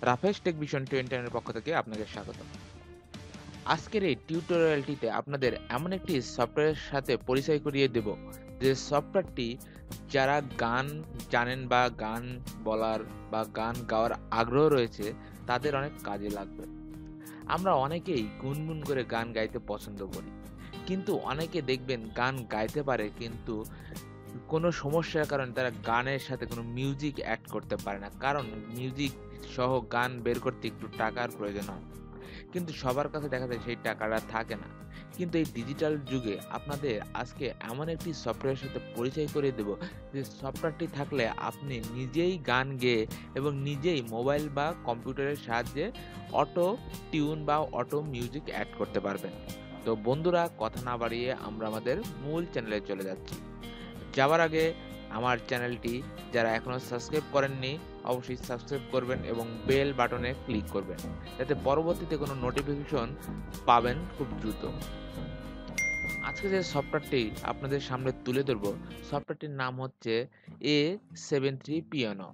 রাফেজ take vision 21 এর পক্ষ থেকে আপনাকে স্বাগত। আজকের এই টিউটোরিয়ালটিতে আপনাদের এমন একটি সফটওয়্যারের সাথে পরিচয় করিয়ে দেব, যে সফটওয়্যারটি যারা গান জানেন বা গান বলার বা গান গাওয়ার আগ্রহ রয়েছে তাদের অনেক কাজে লাগবে। আমরা অনেকেই গুনগুন করে গান গাইতে পছন্দ করি, কিন্তু অনেকে দেখবেন গান গাইতে পারে কিন্তু কোনো সমস্যার কারণে তারা গানের সাথে কোনো মিউজিক অ্যাড করতে পারে না। কারণ মিউজিক সহ গান বের করতে একটু টাকার প্রয়োজন হয়। কিন্তু সবার কাছে দেখা যায় সেই টাকাটা থাকে না। কিন্তু এই ডিজিটাল যুগে আপনাদের আজকে এমন একটি সফটওয়্যারের সাথে পরিচয় করিয়ে দেব, যে সফটওয়্যারটি থাকলে আপনি নিজেই গান গেয়ে এবং নিজেই মোবাইল বা কম্পিউটারের সাহায্যে অটো টিউন বা অটো মিউজিক অ্যাড করতে পারবেন। তো বন্ধুরা, কথা না বাড়িয়ে আমরা আমাদের মূল চ্যানেলে চলে যাচ্ছি। যাওয়ার আগে আমার চ্যানেলটি যারা এখনো সাবস্ক্রাইব করেননি অবশ্যই সাবস্ক্রাইব করবেন এবং বেল বাটনে ক্লিক করবেন, যাতে পরবর্তীতে কোনো নোটিফিকেশন পাবেন খুব দ্রুত। আজকে যে সফটওয়্যারটি আপনাদের সামনে তুলে ধরব, সফটওয়্যারটির নাম হচ্ছে A73 পিয়ানো।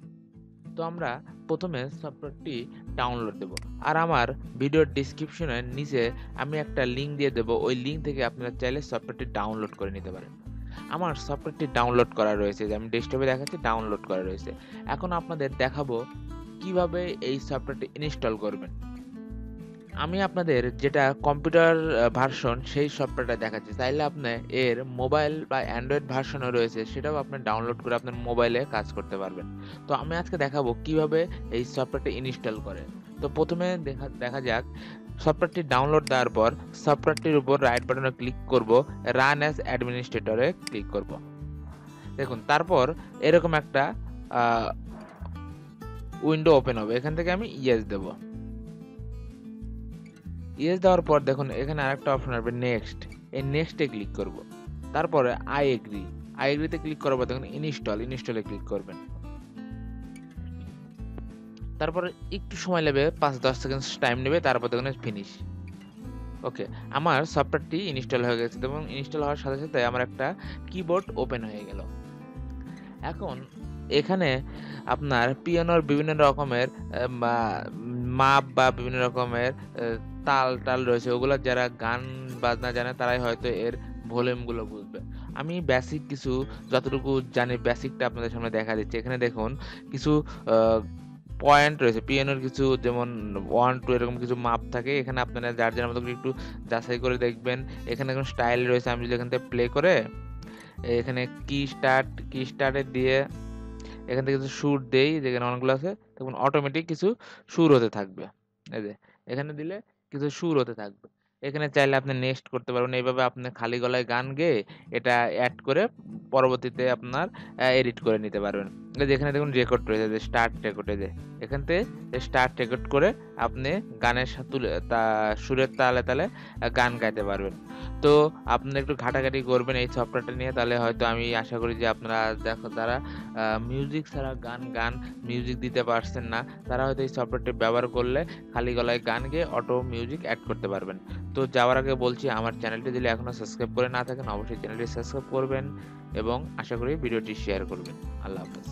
তো আমরা প্রথমে সফটওয়্যারটি ডাউনলোড দেব, আর আমার ভিডিওর ডিসক্রিপশনের নিচে আমি একটা লিঙ্ক দিয়ে দেবো। ওই লিঙ্ক থেকে আপনারা চাইলে সফটওয়্যারটি ডাউনলোড করে নিতে পারেন। আমার সফটওয়্যারটি ডাউনলোড করা রয়েছে, যে আমি ডেস্কটপে দেখাচ্ছি ডাউনলোড করা রয়েছে। এখন আপনাদের দেখাবো কিভাবে এই সফটওয়্যারটি ইনস্টল করবেন। আমি আপনাদের যেটা কম্পিউটার ভার্সন সেই সফটওয়্যারটা দেখাচ্ছি। চাইলে আপনি এর মোবাইল বা অ্যান্ড্রয়েড ভার্সনও রয়েছে, সেটাও আপনি ডাউনলোড করে আপনার মোবাইলে কাজ করতে পারবেন। তো আমি আজকে দেখাবো কিভাবে এই সফটওয়্যারটি ইনস্টল করে। তো প্রথমে দেখা যাক, সফটওয়্যারটি ডাউনলোড দেওয়ার পর সফটওয়্যারটির উপর রাইট বাটনে ক্লিক করব, রান অ্যাজ অ্যাডমিনিস্ট্রেটরে ক্লিক করব। দেখুন, তারপর এরকম একটা উইন্ডো ওপেন হবে। এখান থেকে আমি ইয়েস দেব। ইয়েস দেওয়ার পর দেখুন এখানে আরেকটা অপশন আসবে নেক্সট। এই নেক্সটে ক্লিক করব। তারপরে আই এগ্রি। আই এগ্রিতে ক্লিক করার পর দেখুন ইনস্টলে ক্লিক করবেন। তারপরে একটু সময় নেবে, 5-10 সেকেন্ড টাইম নেবে, তারপর দেখুন ফিনিশ। ওকে, আমার সফটওয়্যারটি ইনস্টল হয়ে গেছে এবং ইনস্টল হওয়ার সাথে সাথে আমার একটা কিবোর্ড ওপেন হয়ে গেল। এখন এখানে আপনার পিয়ানোর বিভিন্ন রকমের মাপ বা বিভিন্ন রকমের তাল রয়েছে, ওগুলো যারা গান বাজনা জানে তারাই হয়তো এর ভলিউমগুলো বুঝবে। আমি বেসিক কিছু যতটুকু জানি বেসিকটা আপনাদের সামনে দেখা দিচ্ছি। এখানে দেখুন কিছু পয়েন্ট রয়েছে পিয়ানোর, কিছু যেমন 1-2 এরকম কিছু মাপ থাকে। এখানে আপনারা যার যার মতো করে একটু যাচাই করে দেখবেন। এখানে এখন স্টাইল রয়েছে, আমি যদি এখান থেকে প্লে করে এখানে কি স্টার্টে দিয়ে এখান থেকে কিছু সুর দেই, যেখানে অনেকগুলো আছে, তখন অটোমেটিক কিছু সুর হতে থাকবে। এই যে এখানে দিলে কিছু সুর হতে থাকবে। এখানে চাইলে আপনি নেক্সট করতে পারবেন। এইভাবে আপনি খালি গলায় গান গেয়ে এটা অ্যাড করে পরবর্তীতে আপনার এডিট করে নিতে পারবেন। এই যে এখানে দেখুন রেকর্ড রয়েছে, যে স্টার্ট রেকর্ডে, যে এখান থেকে স্টার্ট রেকর্ড করে আপনি গানের সাথে সুরের তালে তালে গান গাইতে পারবেন। তো আপনারা একটু ঘাটাঘাটি করবেন এই সফটওয়্যারটা নিয়ে, তাহলে হয়তো আমি আশা করি যে আপনারা যারা মিউজিক ছাড়া মিউজিক দিতে পারছেন না, তারা হয়তো এই সফটওয়্যারটি ব্যবহার করলে খালি গলায় গান গেয়ে অটো মিউজিক অ্যাড করতে পারবেন। তো যাওয়ার আগে বলছি, আমার চ্যানেলটি যদি এখনো সাবস্ক্রাইব করে না থাকেন অবশ্যই চ্যানেলটি সাবস্ক্রাইব করবেন এবং আশা করি ভিডিওটি শেয়ার করবেন। আল্লাহ হাফেজ।